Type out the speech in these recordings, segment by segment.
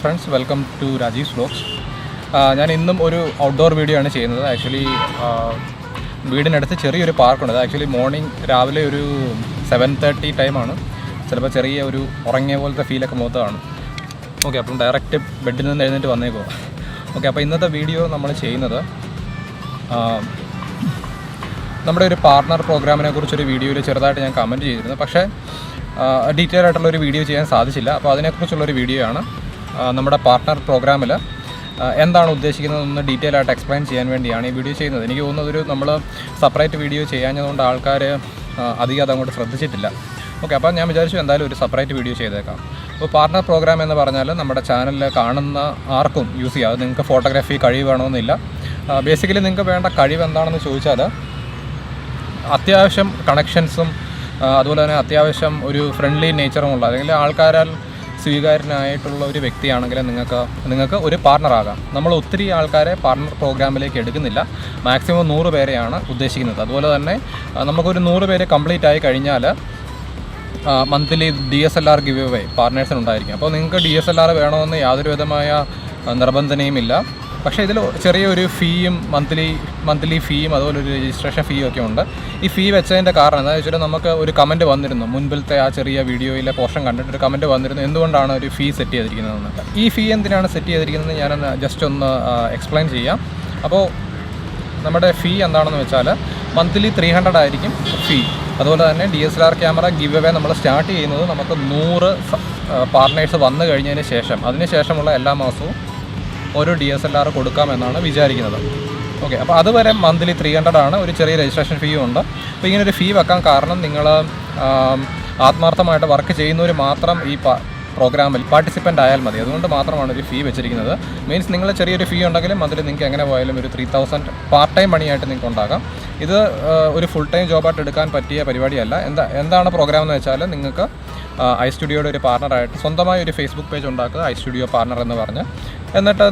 Friends, welcome to Rajeev's vlogs. ഞാൻ ഇന്നും ഒരു ഔട്ട്ഡോർ വീഡിയോ ആണ് ചെയ്യുന്നത്. ആക്ച്വലി വീടിനടുത്ത് ചെറിയൊരു പാർക്കുണ്ട്. അത് ആക്ച്വലി രാവിലെ ഒരു 7:30 ടൈമാണ്. ചിലപ്പോൾ ചെറിയ ഒരു ഉറങ്ങിയ പോലത്തെ ഫീലൊക്കെ മൊത്തമാണ്. ഓക്കെ, അപ്പം ഡയറക്റ്റ് ബെഡിൽ നിന്ന് എഴുന്നേറ്റ് വന്നേക്കോ. ഓക്കെ, അപ്പോൾ ഇന്നത്തെ വീഡിയോ നമ്മൾ ചെയ്യുന്നത് നമ്മുടെ ഒരു പാർട്ണർ പ്രോഗ്രാമിനെ കുറിച്ചൊരു വീഡിയോയിൽ ചെറുതായിട്ട് ഞാൻ കമൻറ്റ് ചെയ്തിരുന്നു. പക്ഷേ ഡീറ്റെയിൽ ആയിട്ടുള്ളൊരു വീഡിയോ ചെയ്യാൻ സാധിച്ചില്ല. അപ്പോൾ അതിനെക്കുറിച്ചുള്ളൊരു വീഡിയോ ആണ്. നമ്മുടെ പാർട്ണർ പ്രോഗ്രാമിൽ എന്താണ് ഉദ്ദേശിക്കുന്നതെന്ന് ഡീറ്റെയിൽ ആയിട്ട് എക്സ്പ്ലെയിൻ ചെയ്യാൻ വേണ്ടിയാണ് ഈ വീഡിയോ ചെയ്യുന്നത്. എനിക്ക് തോന്നുന്നത് നമ്മൾ സെപ്പറേറ്റ് വീഡിയോ ചെയ്യാഞ്ഞതുകൊണ്ട് ആൾക്കാർ അധികം അതങ്ങോട്ട് ശ്രദ്ധിച്ചിട്ടില്ല. ഓക്കെ, അപ്പോൾ ഞാൻ വിചാരിച്ചു എന്തായാലും ഒരു സെപ്പറേറ്റ് വീഡിയോ ചെയ്തേക്കാം. അപ്പോൾ പാർട്ണർ പ്രോഗ്രാം എന്ന് പറഞ്ഞാൽ നമ്മുടെ ചാനലിൽ കാണുന്ന ആർക്കും യൂസ് ചെയ്യാം. അത് നിങ്ങൾക്ക് ഫോട്ടോഗ്രാഫി കഴിവ് വേണമെന്നില്ല. ബേസിക്കലി നിങ്ങൾക്ക് വേണ്ട കഴിവ് എന്താണെന്ന് ചോദിച്ചാൽ അത്യാവശ്യം കണക്ഷൻസും അതുപോലെ തന്നെ അത്യാവശ്യം ഒരു ഫ്രണ്ട്ലി നേച്ചറുമുള്ള അല്ലെങ്കിൽ ആൾക്കാരാൽ സ്വീകാര്യനായിട്ടുള്ള ഒരു വ്യക്തിയാണെങ്കിൽ നിങ്ങൾക്ക് ഒരു പാർട്ണറാകാം. നമ്മൾ ഒത്തിരി ആൾക്കാരെ പാർട്ണർ പ്രോഗ്രാമിലേക്ക് എടുക്കുന്നില്ല. മാക്സിമം 100 പേരെയാണ് ഉദ്ദേശിക്കുന്നത്. അതുപോലെ തന്നെ നമുക്കൊരു 100 പേര് കംപ്ലീറ്റ് ആയി കഴിഞ്ഞാൽ മന്ത്ലി DSLR ഗിവ് അവേ പാർട്ട്നേഴ്സിനുണ്ടായിരിക്കും. അപ്പോൾ നിങ്ങൾക്ക് DSLR വേണമെന്ന് യാതൊരു വിധമായ നിർബന്ധനയുമില്ല. പക്ഷേ ഇതിൽ ചെറിയൊരു ഫീയും മന്ത്ലി ഫീയും അതുപോലെ ഒരു രജിസ്ട്രേഷൻ ഫീയും ഒക്കെ ഉണ്ട്. ഈ ഫീ വെച്ചതിൻ്റെ കാരണം എന്താണെന്ന് വെച്ചാൽ നമുക്ക് ഒരു കമൻറ്റ് വന്നിരുന്നു. മുൻപിലത്തെ ആ ചെറിയ വീഡിയോയിലെ പോർഷൻ കണ്ടിട്ട് ഒരു കമൻറ്റ് വന്നിരുന്നു, എന്തുകൊണ്ടാണ് ഒരു ഫീ സെറ്റ് ചെയ്തിരിക്കുന്നതെന്ന്. ഈ ഫീ എന്തിനാണ് സെറ്റ് ചെയ്തിരിക്കുന്നത് ഞാനൊന്ന് ജസ്റ്റ് ഒന്ന് എക്സ്പ്ലെയിൻ ചെയ്യാം. അപ്പോൾ നമ്മുടെ ഫീ എന്താണെന്ന് വെച്ചാൽ മന്ത്ലി 300 ആയിരിക്കും ഫീ. അതുപോലെ തന്നെ DSLR ക്യാമറ ഗിവ് അവേ നമ്മൾ സ്റ്റാർട്ട് ചെയ്യുന്നത് നമുക്ക് 100 പാർട്ട്നേഴ്സ് വന്നു കഴിഞ്ഞതിന് ശേഷം, അതിന് ശേഷമുള്ള എല്ലാ മാസവും ഓരോ DSLR കൊടുക്കാമെന്നാണ് വിചാരിക്കുന്നത്. ഓക്കെ, അപ്പോൾ അതുവരെ മന്ത്ലി 300 ആണ്. ഒരു ചെറിയ രജിസ്ട്രേഷൻ ഫീയും ഉണ്ട്. അപ്പോൾ ഇങ്ങനൊരു ഫീ വെക്കാൻ കാരണം നിങ്ങൾ ആത്മാർത്ഥമായിട്ട് വർക്ക് ചെയ്യുന്നവർ മാത്രം ഈ പ്രോഗ്രാമിൽ പാർട്ടിസിപ്പൻ്റ് ആയാൽ മതി. അതുകൊണ്ട് മാത്രമാണ് ഒരു ഫീ വെച്ചിരിക്കുന്നത്. മീൻസ് നിങ്ങൾ ചെറിയൊരു ഫീ ഉണ്ടെങ്കിലും മന്ത്ലി നിങ്ങൾക്ക് എങ്ങനെ പോയാലും ഒരു 3000 പാർട്ട് ടൈം മണിയായിട്ട് നിങ്ങൾക്ക് ഉണ്ടാകാം. ഇത് ഒരു ഫുൾ ടൈം ജോബായിട്ട് എടുക്കാൻ പറ്റിയ പരിപാടിയല്ല. എന്താണ് പ്രോഗ്രാം എന്ന് വെച്ചാൽ നിങ്ങൾക്ക് iStudio ഒരു പാർട്ണറായിട്ട് സ്വന്തമായി ഒരു ഫേസ്ബുക്ക് പേജ് ഉണ്ടാക്കുക, iStudio പാർട്ണർ എന്ന് പറഞ്ഞ്. എന്നിട്ട്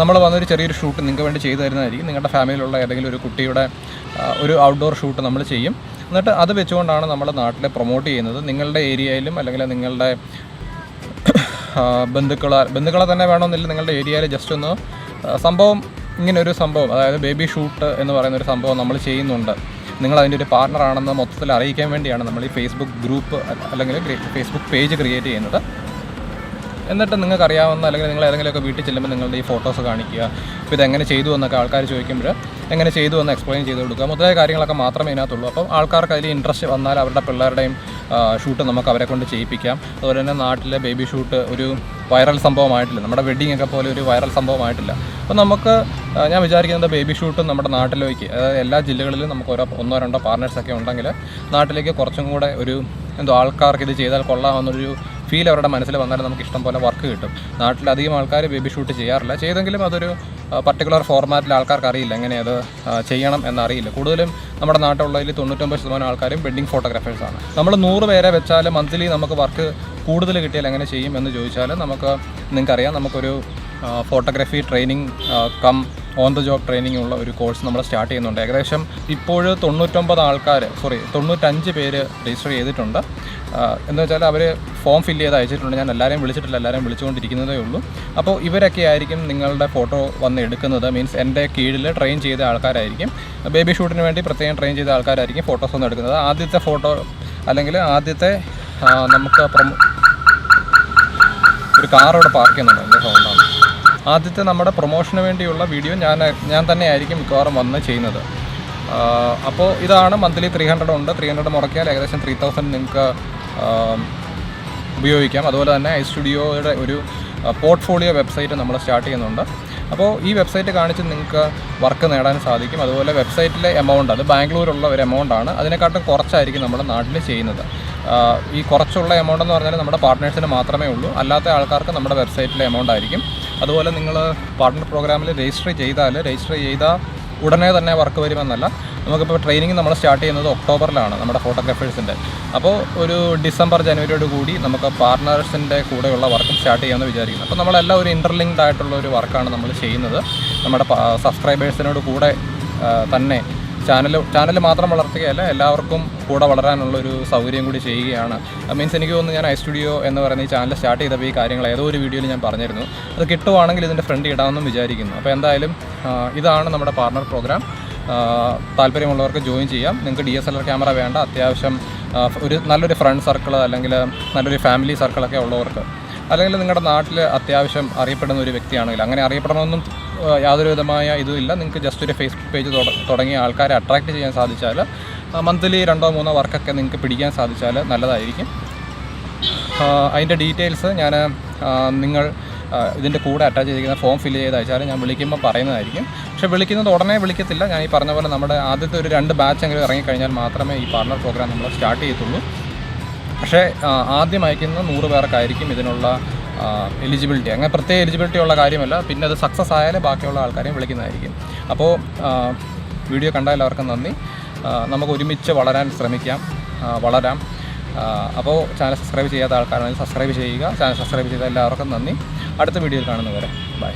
നമ്മൾ വന്നൊരു ചെറിയൊരു ഷൂട്ട് നിങ്ങൾക്ക് വേണ്ടി ചെയ്തു തരുന്നതായിരിക്കും. നിങ്ങളുടെ ഫാമിലിയിലുള്ള ഏതെങ്കിലും ഒരു കുട്ടിയുടെ ഒരു ഔട്ട്ഡോർ ഷൂട്ട് നമ്മൾ ചെയ്യും. എന്നിട്ട് അത് വെച്ചുകൊണ്ടാണ് നമ്മൾ നാട്ടിൽ പ്രൊമോട്ട് ചെയ്യുന്നത്. നിങ്ങളുടെ ഏരിയയിലും അല്ലെങ്കിൽ നിങ്ങളുടെ ബന്ധുക്കളെ തന്നെ വേണമെന്നില്ല, നിങ്ങളുടെ ഏരിയയിൽ ജസ്റ്റ് ഒന്ന് ഇങ്ങനൊരു സംഭവം, അതായത് ബേബി ഷൂട്ട് എന്ന് പറയുന്നൊരു സംഭവം നമ്മൾ ചെയ്യുന്നുണ്ട്, നിങ്ങൾ അതിൻ്റെ ഒരു പാർട്ണറാണെന്ന് മൊത്തത്തിൽ അറിയിക്കാൻ വേണ്ടിയാണ് നമ്മൾ ഈ ഫേസ്ബുക്ക് ഗ്രൂപ്പ് അല്ലെങ്കിൽ ഫേസ്ബുക്ക് പേജ് ക്രിയേറ്റ് ചെയ്യുന്നത്. എന്നിട്ട് നിങ്ങൾക്കറിയാവുന്ന അല്ലെങ്കിൽ നിങ്ങൾ ഏതെങ്കിലുമൊക്കെ വീട്ടിൽ ചെല്ലുമ്പോൾ നിങ്ങളുടെ ഈ ഫോട്ടോസ് കാണിക്കുക. അപ്പോൾ ഇതെങ്ങനെ ചെയ്തു എന്നൊക്കെ ആൾക്കാർ ചോദിക്കുമ്പോൾ എങ്ങനെ ചെയ്തു എന്ന് എക്സ്പ്ലെയിൻ ചെയ്ത് കൊടുക്കുക. മുതലായ കാര്യങ്ങളൊക്കെ മാത്രമേ ഇതിനകത്തുള്ളൂ. അപ്പോൾ ആൾക്കാർക്ക് അതിൽ ഇൻട്രസ്റ്റ് വന്നാൽ അവരുടെ പിള്ളേരുടെയും ഷൂട്ട് നമുക്ക് അവരെ കൊണ്ട് ചെയ്യിപ്പിക്കാം. അതുപോലെ തന്നെ നാട്ടിലെ ബേബി ഷൂട്ട് ഒരു വൈറൽ സംഭവമായിട്ടില്ല, നമ്മുടെ വെഡ്ഡിംഗ് ഒക്കെ പോലെ ഒരു വൈറൽ സംഭവമായിട്ടില്ല. അപ്പോൾ നമുക്ക് ഞാൻ വിചാരിക്കുന്നത് ബേബി ഷൂട്ട് നമ്മുടെ നാട്ടിലേക്ക്, അതായത് എല്ലാ ജില്ലകളിലും നമുക്ക് 1-2 പാർട്ണേഴ്സൊക്കെ ഉണ്ടെങ്കിൽ നാട്ടിലേക്ക് കുറച്ചും കൂടെ ഒരു ആൾക്കാർക്ക് ഇത് ചെയ്താൽ കൊള്ളാമെന്നൊരു ഫീൽ അവരുടെ മനസ്സിൽ വന്നാൽ നമുക്ക് ഇഷ്ടം പോലെ വർക്ക് കിട്ടും. നാട്ടിലധികം ആൾക്കാർ ബേബി ഷൂട്ട് ചെയ്യാറില്ല. ചെയ്തെങ്കിലും അതൊരു പർട്ടിക്കുലർ ഫോർമാറ്റിൽ ആൾക്കാർക്ക് അറിയില്ല, എങ്ങനെ അത് ചെയ്യണം എന്നറിയില്ല. കൂടുതലും നമ്മുടെ നാട്ടിലുള്ളതിൽ 99% ആൾക്കാരും വെഡ്ഡിംഗ് ഫോട്ടോഗ്രാഫേഴ്സാണ്. നമ്മൾ 100 പേരെ വെച്ചാൽ മന്ത്ലി നമുക്ക് വർക്ക് കൂടുതൽ കിട്ടിയാൽ എങ്ങനെ ചെയ്യും എന്ന് ചോദിച്ചാൽ നിങ്ങൾക്കറിയാം, നമുക്കൊരു photography training on the job training ഉള്ള ഒരു കോഴ്സ് നമ്മൾ സ്റ്റാർട്ട് ചെയ്യുന്നുണ്ട്. ഏകദേശം ഇപ്പോൾ 95 പേര് രജിസ്റ്റർ ചെയ്തിട്ടുണ്ട്. എന്ന് വെച്ചാൽ അവർ ഫോം ഫില്ല് ചെയ്ത് അയച്ചിട്ടുണ്ട്. ഞാൻ എല്ലാവരെയും വിളിച്ചിട്ടില്ല, എല്ലാവരെയും വിളിച്ചുകൊണ്ടിരിക്കുന്നതേ ഉള്ളൂ. അപ്പോൾ ഇവരൊക്കെ ആയിരിക്കും നിങ്ങളുടെ ഫോട്ടോ വന്ന് എടുക്കുന്നത്. മീൻസ് എൻ്റെ കീഴിൽ ട്രെയിൻ ചെയ്ത ആൾക്കാരായിരിക്കും. ബേബി ഷൂട്ടിന് വേണ്ടി പ്രത്യേകം ട്രെയിൻ ചെയ്ത ആൾക്കാരായിരിക്കും ഫോട്ടോസ് വന്ന് എടുക്കുന്നത്. ആദ്യത്തെ ഫോട്ടോ അല്ലെങ്കിൽ ആദ്യത്തെ നമുക്ക് ഒരു കാറോടെ പാർക്ക് ചെയ്യുന്നുണ്ട്, എൻ്റെ സൗണ്ടാണ്. ആദ്യത്തെ നമ്മുടെ പ്രൊമോഷന് വേണ്ടിയുള്ള വീഡിയോ ഞാൻ തന്നെ ആയിരിക്കും മിക്കവാറും വന്ന് ചെയ്യുന്നത്. അപ്പോൾ ഇതാണ് മന്ത്ലി 300 ഉണ്ട്. 300 മുടക്കിയാൽ ഏകദേശം 3000 നിങ്ങൾക്ക് ഉപയോഗിക്കാം. അതുപോലെ തന്നെ iStudioയുടെ ഒരു പോർട്ട്ഫോളിയോ വെബ്സൈറ്റ് നമ്മൾ സ്റ്റാർട്ട് ചെയ്യുന്നുണ്ട്. അപ്പോൾ ഈ വെബ്സൈറ്റ് കാണിച്ച് നിങ്ങൾക്ക് വർക്ക് നേടാൻ സാധിക്കും. അതുപോലെ വെബ്സൈറ്റിലെ എമൗണ്ട്, അത് ബാംഗ്ലൂരുള്ള ഒരു എമൗണ്ടാണ്. അതിനെക്കാട്ടും കുറച്ചായിരിക്കും നമ്മുടെ നാട്ടിൽ ചെയ്യുന്നത്. ഈ കുറച്ചുള്ള എമൗണ്ട് എന്ന് പറഞ്ഞാൽ നമ്മുടെ പാർട്ട്നേഴ്സിന് മാത്രമേ ഉള്ളൂ. അല്ലാത്ത ആൾക്കാർക്ക് നമ്മുടെ വെബ്സൈറ്റിലെ എമൗണ്ട് ആയിരിക്കും. അതുപോലെ നിങ്ങൾ പാർട്ട്ണർ പ്രോഗ്രാമിൽ രജിസ്റ്റർ ചെയ്താൽ ഉടനെ തന്നെ വർക്ക് വരുമെന്നല്ല. നമുക്കിപ്പോൾ ട്രെയിനിങ് നമ്മൾ സ്റ്റാർട്ട് ചെയ്യുന്നത് ഒക്ടോബറിലാണ് നമ്മുടെ ഫോട്ടോഗ്രാഫേഴ്സിൻ്റെ. അപ്പോൾ ഒരു ഡിസംബർ ജനുവരിയോട് കൂടി നമുക്ക് പാർട്ട്നേഴ്സിൻ്റെ കൂടെയുള്ള വർക്കും സ്റ്റാർട്ട് ചെയ്യാമെന്ന് വിചാരിക്കുന്നു. അപ്പോൾ നമ്മളെല്ലാം ഒരു ഇൻ്റർലിങ്ക്ഡ് ആയിട്ടുള്ള ഒരു വർക്കാണ് നമ്മൾ ചെയ്യുന്നത്. നമ്മുടെ സബ്സ്ക്രൈബേഴ്സിനോട് കൂടെ തന്നെ ചാനൽ മാത്രം വളർത്തുകയല്ല, എല്ലാവർക്കും കൂടെ വളരാനുള്ളൊരു സൗകര്യം കൂടി ചെയ്യുകയാണ്. മീൻസ് എനിക്ക് തോന്നുന്നു ഞാൻ iStudio എന്ന് പറയുന്ന ഈ ചാനൽ സ്റ്റാർട്ട് ചെയ്തപ്പോൾ ഈ കാര്യങ്ങൾ ഏതോ ഒരു വീഡിയോയിൽ ഞാൻ പറഞ്ഞിരുന്നു. അത് കിട്ടുവാണെങ്കിൽ ഇതിൻ്റെ ഫ്രണ്ട് ഇടാമെന്നും വിചാരിക്കുന്നു. അപ്പോൾ എന്തായാലും ഇതാണ് നമ്മുടെ പാർട്ണർ പ്രോഗ്രാം. താല്പര്യമുള്ളവർക്ക് ജോയിൻ ചെയ്യാം. നിങ്ങൾക്ക് DSLR ക്യാമറ വേണ്ട, അത്യാവശ്യം ഒരു നല്ലൊരു ഫ്രണ്ട് സർക്കിൾ അല്ലെങ്കിൽ നല്ലൊരു ഫാമിലി സർക്കിളൊക്കെ ഉള്ളവർക്ക്, അല്ലെങ്കിൽ നിങ്ങളുടെ നാട്ടിൽ അത്യാവശ്യം അറിയപ്പെടുന്ന ഒരു വ്യക്തിയാണെങ്കിൽ, അങ്ങനെ അറിയപ്പെടണമെന്നും യാതൊരു വിധമായ ഇതുമില്ല, നിങ്ങൾക്ക് ജസ്റ്റ് ഒരു ഫേസ്ബുക്ക് പേജ് തുടങ്ങിയ ആൾക്കാരെ അട്രാക്റ്റ് ചെയ്യാൻ സാധിച്ചാൽ മന്ത്ലി 2-3 വർക്കൊക്കെ നിങ്ങൾക്ക് പിടിക്കാൻ സാധിച്ചാൽ നല്ലതായിരിക്കും. അതിൻ്റെ ഡീറ്റെയിൽസ് ഞാൻ നിങ്ങൾ ഇതിൻ്റെ കൂടെ അറ്റാച്ച് ചെയ്തിരിക്കുന്ന ഫോം ഫില്ല് ചെയ്ത് അയച്ചാൽ ഞാൻ വിളിക്കുമ്പോൾ പറയുന്നതായിരിക്കും. പക്ഷേ വിളിക്കുന്നത് ഉടനെ വിളിക്കത്തില്ല. ഞാൻ ഈ പറഞ്ഞ പോലെ നമ്മുടെ ആദ്യത്തെ ഒരു 2 ബാച്ചെങ്കിലും ഇറങ്ങിക്കഴിഞ്ഞാൽ മാത്രമേ ഈ പാർട്ണർ പ്രോഗ്രാം നമ്മൾ സ്റ്റാർട്ട് ചെയ്യത്തുള്ളൂ. പക്ഷേ ആദ്യം അയക്കുന്ന 100 പേർക്കായിരിക്കും ഇതിനുള്ള എലിജിബിലിറ്റി. അങ്ങനെ പ്രത്യേക എലിജിബിലിറ്റി ഉള്ള കാര്യമല്ല. പിന്നെ അത് സക്സസ് ആയാലും ബാക്കിയുള്ള ആൾക്കാരെയും വിളിക്കുന്നതായിരിക്കും. അപ്പോൾ വീഡിയോ കണ്ട എല്ലാവർക്കും നന്ദി. നമുക്ക് ഒരുമിച്ച് വളരാൻ ശ്രമിക്കാം, വളരാം. അപ്പോൾ ചാനൽ സബ്സ്ക്രൈബ് ചെയ്യാത്ത ആൾക്കാരാണെങ്കിൽ സബ്സ്ക്രൈബ് ചെയ്യുക. ചാനൽ സബ്സ്ക്രൈബ് ചെയ്ത എല്ലാവർക്കും നന്ദി. അടുത്ത വീഡിയോയിൽ കാണുന്നവരെ ബൈ.